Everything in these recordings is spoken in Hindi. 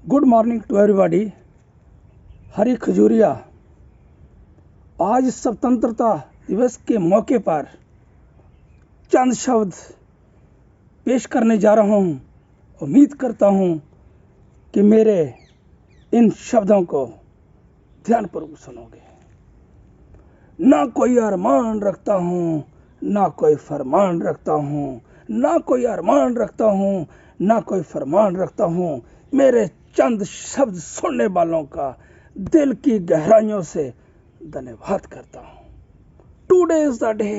Good morning to everybody. Hari Khajuria. आज स्वतंत्रता दिवस के मौके पर चंद शब्द पेश करने जा रहा हूँ। उम्मीद करता हूँ कि मेरे इन शब्दों को ध्यानपूर्वक सुनोगे। ना कोई अरमान रखता हूँ, ना कोई फरमान रखता हूँ, ना कोई अरमान रखता हूँ, ना कोई फरमान रखता हूँ। मेरे चंद शब्द सुनने वालों का दिल की गहराइयों से धन्यवाद करता हूँ। Today is the day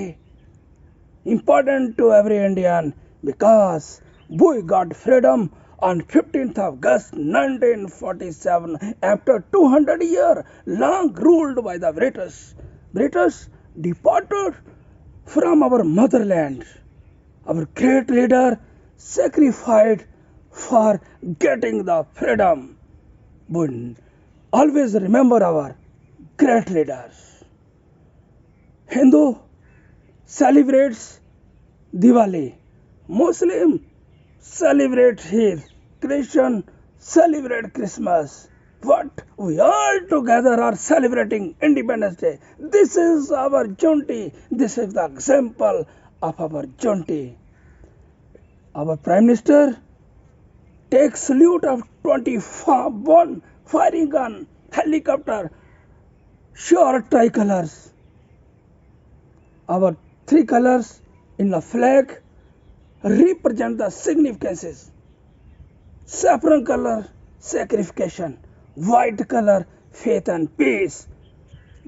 important to every Indian because we got freedom on 15th of August 1947 after 200 years long ruled by the British. British departed from our motherland. Our great leader sacrificed for getting the freedom. We always remember our great leaders. Hindu celebrates Diwali, Muslim celebrate Eid, Christian celebrate Christmas. But we all together are celebrating Independence Day. This is our unity. This is the example of our unity. Our Prime Minister takes salute of 21 firing gun, helicopter, sure tricolors. Our three colors in the flag represent the significances. Saffron color, sacrification. White color, faith and peace.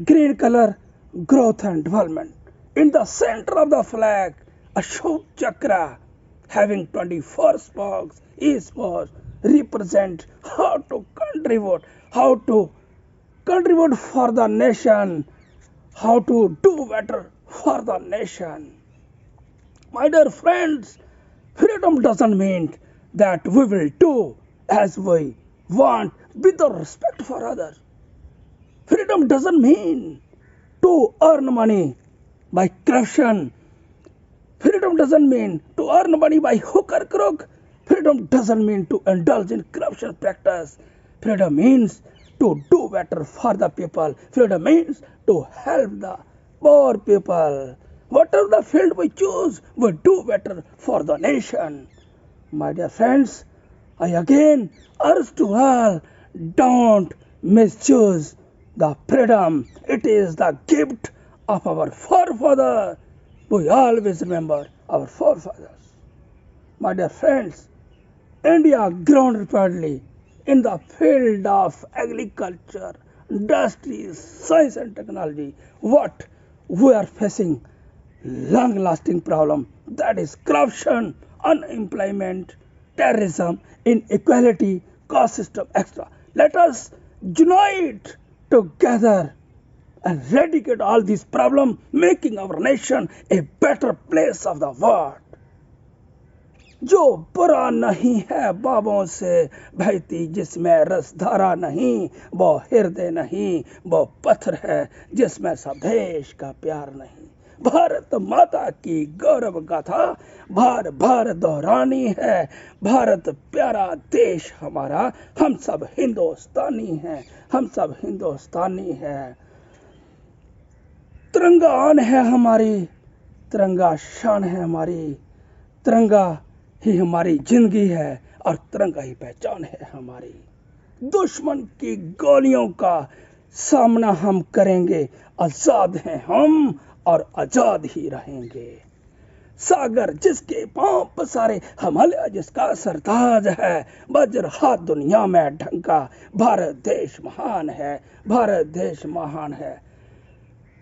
Green color, growth and development. In the center of the flag, Ashok Chakra having 24 spokes, each spoke represent how to contribute for the nation, how to do better for the nation. My dear friends, freedom doesn't mean that we will do as we want with the respect for others. Freedom doesn't mean to earn money by corruption. Freedom doesn't mean to earn money by hook or crook. Freedom doesn't mean to indulge in corruption practice. Freedom means to do better for the people. Freedom means to help the poor people. Whatever the field we choose, we do better for the nation. My dear friends, I again urge to all, don't misuse the freedom. It is the gift of our forefathers. We always remember our forefathers. My dear friends, India grown rapidly in the field of agriculture, industries, science and technology. What we are facing long-lasting problem, that is corruption, unemployment, terrorism, inequality, caste system, etc. Let us unite together and eradicate all these problems, making our nation a better place of the world. जो बुरा नहीं है बाबों से बहती जिसमें रसधारा नहीं, वो हृदय नहीं, वो पत्थर है जिसमें स्वदेश का प्यार नहीं। भारत माता की गौरव गाथा बार बार दोहरानी है। भारत प्यारा देश हमारा, हम सब हिंदुस्तानी हैं, हम सब हिंदुस्तानी हैं। तिरंगा आन है हमारी, तिरंगा शान है हमारी, तिरंगा ही हमारी जिंदगी है और तिरंगा ही पहचान है हमारी। दुश्मन की गोलियों का सामना हम करेंगे, आजाद हैं हम और आजाद ही रहेंगे। सागर जिसके पांव पसारे, हिमालय जिसका सरताज है, वज्र हाथ दुनिया में ढंका, भारत देश महान है, भारत देश महान है।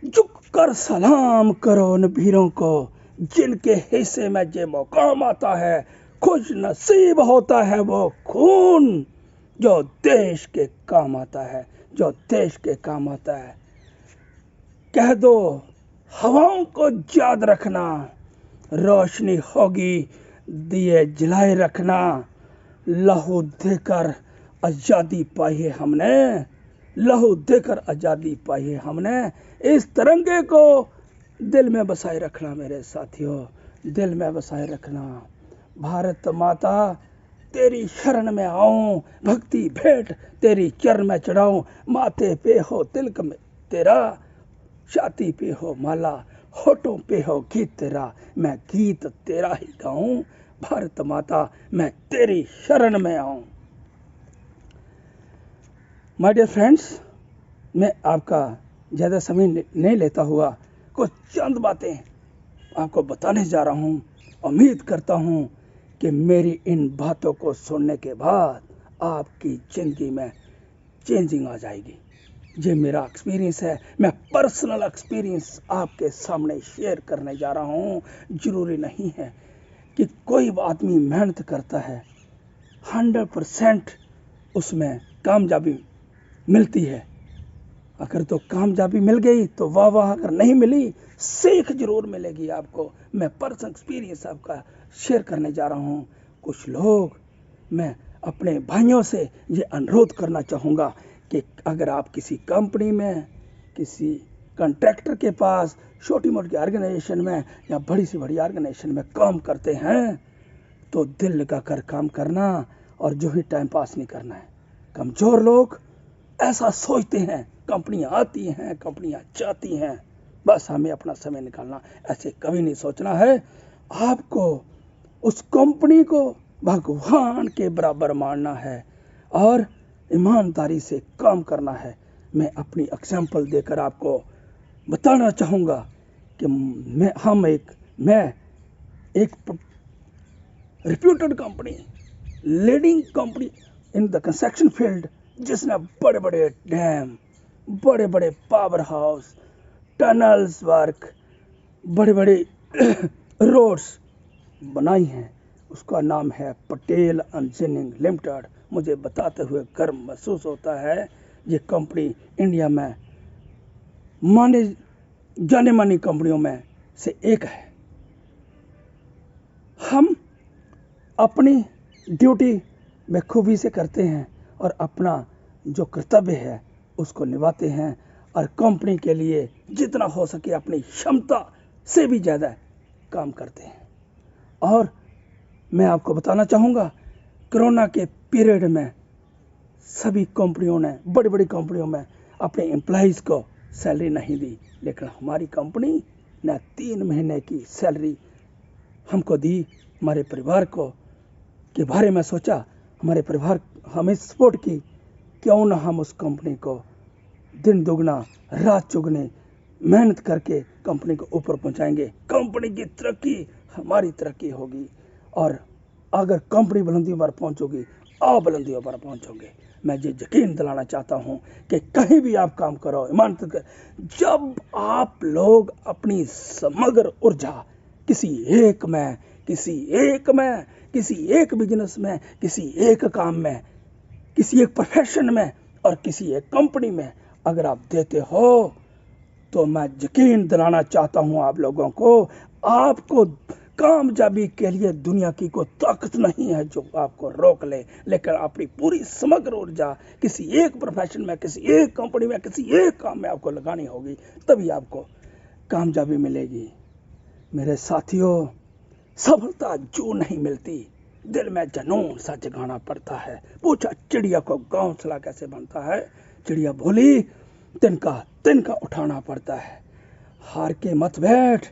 झुक कर सलाम करो उन वीरों को जिनके हिस्से में जे मुकाम आता है। खुश नसीब होता है वो खून जो देश के काम आता है, जो देश के काम आता है। कह दो हवाओं को याद रखना, रोशनी होगी दिए जलाए रखना। लहू देकर आजादी पाई है हमने, लहू देकर आजादी पाई है हमने। इस तिरंगे को दिल में बसाए रखना मेरे साथियों, दिल में बसाए रखना। भारत माता तेरी शरण में आऊं, भक्ति भेंट तेरी चरण में चढ़ाऊं। माथे पे हो तिलक में तेरा, छाती पे हो माला, होठों पे हो गीत तेरा, मैं गीत तेरा ही गाऊं। भारत माता मैं तेरी शरण में आऊं। माय डियर फ्रेंड्स, मैं आपका ज़्यादा समय नहीं लेता हुआ कुछ चंद बातें आपको बताने जा रहा हूं। उम्मीद करता हूं कि मेरी इन बातों को सुनने के बाद आपकी ज़िंदगी में चेंजिंग आ जाएगी। ये मेरा एक्सपीरियंस है, मैं पर्सनल एक्सपीरियंस आपके सामने शेयर करने जा रहा हूँ। ज़रूरी नहीं है कि कोई आदमी मेहनत करता है 100% उसमें कामयाबी मिलती है। अगर तो कामयाबी मिल गई तो वाह वाह, अगर नहीं मिली सीख जरूर मिलेगी आपको। मैं पर्सनल एक्सपीरियंस आपका शेयर करने जा रहा हूँ। कुछ लोग, मैं अपने भाइयों से ये अनुरोध करना चाहूँगा कि अगर आप किसी कंपनी में, किसी कॉन्ट्रैक्टर के पास, छोटी मोटी ऑर्गेनाइजेशन में या बड़ी से बड़ी ऑर्गेनाइजेशन में काम करते हैं तो दिल लगा कर काम करना और जो ही टाइम पास नहीं करना है। कमज़ोर लोग ऐसा सोचते हैं, कंपनियां आती हैं, कंपनियां जाती हैं, बस हमें अपना समय निकालना। ऐसे कभी नहीं सोचना है। आपको उस कंपनी को भगवान के बराबर मानना है और ईमानदारी से काम करना है। मैं अपनी एग्जाम्पल देकर आपको बताना चाहूँगा कि मैं एक reputed company, leading company in the construction field, जिसने बड़े बड़े डैम, बड़े बड़े पावर हाउस, टनल्स वर्क, बड़े बड़े रोड्स बनाई हैं, उसका नाम है पटेल इंजीनियरिंग लिमिटेड। मुझे बताते हुए गर्व महसूस होता है। ये कंपनी इंडिया में माने जाने मानी कंपनियों में से एक है। हम अपनी ड्यूटी बखूबी से करते हैं और अपना जो कर्तव्य है उसको निभाते हैं और कंपनी के लिए जितना हो सके अपनी क्षमता से भी ज़्यादा काम करते हैं। और मैं आपको बताना चाहूँगा, कोरोना के पीरियड में सभी कंपनियों ने, बड़ी बड़ी कंपनियों में अपने एम्प्लॉइज़ को सैलरी नहीं दी, लेकिन हमारी कंपनी ने 3 महीने की सैलरी हमको दी। हमारे परिवार को के बारे में सोचा, हमारे परिवार हमें सपोर्ट की, क्यों ना हम उस कंपनी को दिन दुगना रात चौगुनी मेहनत करके कंपनी को ऊपर पहुंचाएंगे। कंपनी की तरक्की हमारी तरक्की होगी और अगर कंपनी बुलंदियों पर पहुंचोगी, आप बुलंदियों पर पहुंचोगे। मैं ये यकीन दिलाना चाहता हूं कि कहीं भी आप काम करो ईमानदारी कर, जब आप लोग अपनी समग्र ऊर्जा किसी एक बिजनेस में, किसी एक काम में, किसी एक प्रोफेशन में और किसी एक कंपनी में अगर आप देते हो तो मैं यकीन दिलाना चाहता हूं आप लोगों को, आपको कामयाबी के लिए दुनिया की कोई ताकत नहीं है जो आपको रोक ले। लेकिन अपनी पूरी समग्र ऊर्जा किसी एक प्रोफेशन में, किसी एक कंपनी में, किसी एक काम में आपको लगानी होगी, तभी आपको कामयाबी मिलेगी। मेरे साथियों, सफलता जो नहीं मिलती, दिल में जुनून सा जगाना पड़ता है। पूछा चिड़िया को घोंसला कैसे बनता है, चिड़िया बोली तिनका उठाना पड़ता है। हार के मत बैठ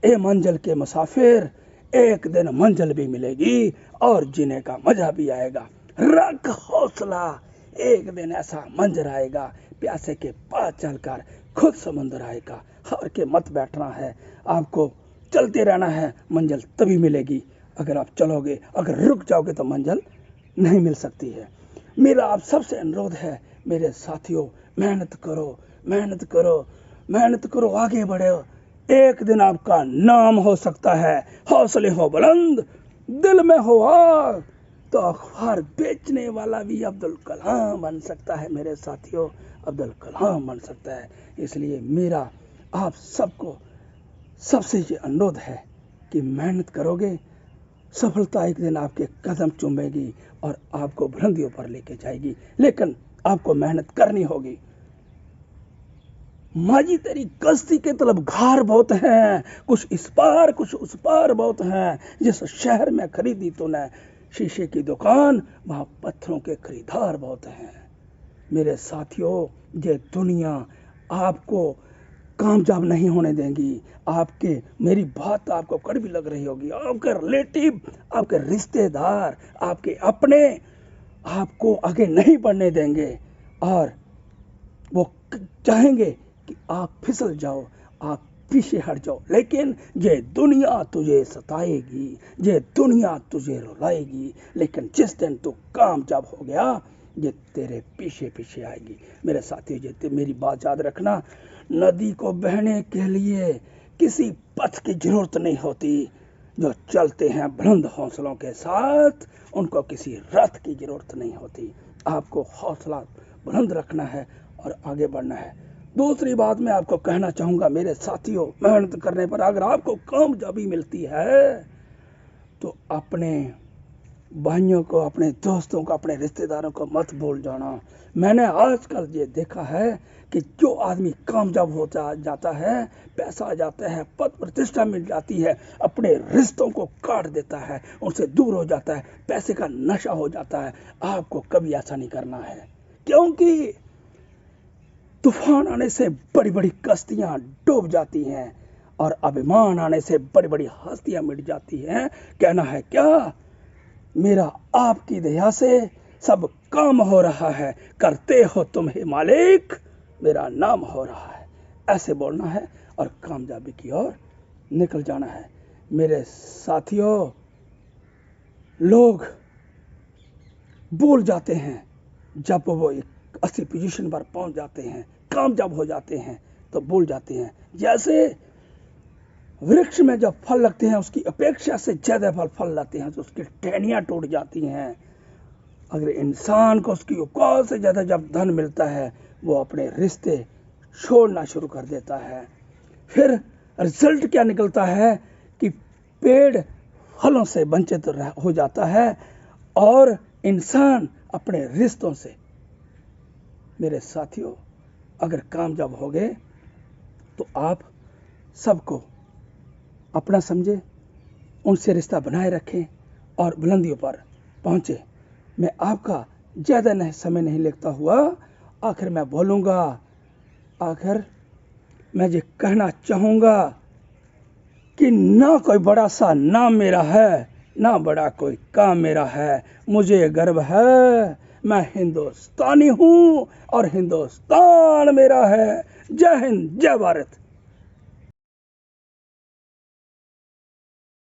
ए मंजिल के मुसाफिर, एक दिन मंजिल भी मिलेगी और जीने का मजा भी आएगा। रख हौसला, एक दिन ऐसा मंजर आएगा, प्यासे के पास चलकर खुद समुंदर आएगा। हार के मत बैठना है, आपको चलते रहना है, मंजिल तभी मिलेगी। अगर आप चलोगे, अगर रुक जाओगे तो मंजिल नहीं मिल सकती है। मेरा आप सबसे अनुरोध है मेरे साथियों, मेहनत करो, मेहनत करो, मेहनत करो, आगे बढ़ो। एक दिन आपका नाम हो सकता है। हौसले हो बुलंद, दिल में हो आग, तो अखबार बेचने वाला भी अब्दुल कलाम बन सकता है। मेरे साथियों, अब्दुल कलाम बन सकता है। इसलिए मेरा आप सबको सबसे ये अनुरोध है कि मेहनत करोगे, सफलता एक दिन आपके कदम चूमेगी और आपको बुलंदियों पर लेके जाएगी। लेकिन आपको मेहनत करनी होगी। माजी तेरी कश्ती के तलबगार बहुत हैं, कुछ इस पार कुछ उस पार बहुत हैं। जिस शहर में खरीदी तूने शीशे की दुकान, वहाँ पत्थरों के खरीदार बहुत हैं। मेरे साथियों, ये दुनिया आपको कामयाब नहीं होने देंगी। आपके मेरी बात आपको कड़वी लग रही होगी, आपके रिलेटिव, आपके रिश्तेदार, आपके अपने आपको आगे नहीं बढ़ने देंगे और वो चाहेंगे कि आप फिसल जाओ, आप पीछे हट जाओ। लेकिन ये दुनिया तुझे सताएगी, ये दुनिया तुझे रुलाएगी, लेकिन जिस दिन तू कामयाब हो गया, ये तेरे पीछे पीछे आएगी। मेरे साथी, ये मेरी बात याद रखना, नदी को बहने के लिए किसी पथ की जरूरत नहीं होती। जो चलते हैं बुलंद हौसलों के साथ, उनको किसी रथ की जरूरत नहीं होती। आपको हौसला बुलंद रखना है और आगे बढ़ना है। दूसरी बात मैं आपको कहना चाहूँगा, मेरे साथियों, मेहनत करने पर अगर आपको कामयाबी मिलती है तो अपने भाइयों को, अपने दोस्तों को, अपने रिश्तेदारों को मत भूल जाना। मैंने आजकल ये देखा है कि जो आदमी कामयाब होता जाता है, पैसा आ जाता है, पद प्रतिष्ठा मिल जाती है, अपने रिश्तों को काट देता है, उनसे दूर हो जाता है, पैसे का नशा हो जाता है। आपको कभी ऐसा नहीं करना है, क्योंकि तूफान आने से बड़ी बड़ी कश्तियां डूब जाती हैं और अभिमान आने से बड़ी बड़ी हस्तियां मिट जाती हैं। कहना है क्या, मेरा आपकी दया से सब काम हो रहा है, करते हो तुम्हें मालिक, मेरा नाम हो रहा है। ऐसे बोलना है और कामयाबी की ओर निकल जाना है। मेरे साथियों, लोग भूल जाते हैं जब वो एक अच्छी पोजीशन पर पहुंच जाते हैं, कामयाब हो जाते हैं, तो भूल जाते हैं। जैसे वृक्ष में जब फल लगते हैं, उसकी अपेक्षा से ज्यादा फल लाते हैं तो उसकी टहनियां टूट जाती हैं। अगर इंसान को उसकी औकात से ज्यादा जब धन मिलता है, वो अपने रिश्ते छोड़ना शुरू कर देता है। फिर रिजल्ट क्या निकलता है कि पेड़ फलों से वंचित हो जाता है और इंसान अपने रिश्तों से। मेरे साथियों, अगर कामयाब हो गए तो आप सबको अपना समझे, उनसे रिश्ता बनाए रखें और बुलंदियों पर पहुंचे। मैं आपका ज़्यादा समय नहीं लेता हुआ आखिर मैं बोलूँगा, आखिर मैं ये कहना चाहूँगा कि ना कोई बड़ा सा नाम मेरा है, ना बड़ा कोई काम मेरा है। मुझे गर्व है, मैं हिंदुस्तानी हूँ और हिंदुस्तान मेरा है। जय हिंद, जय भारत।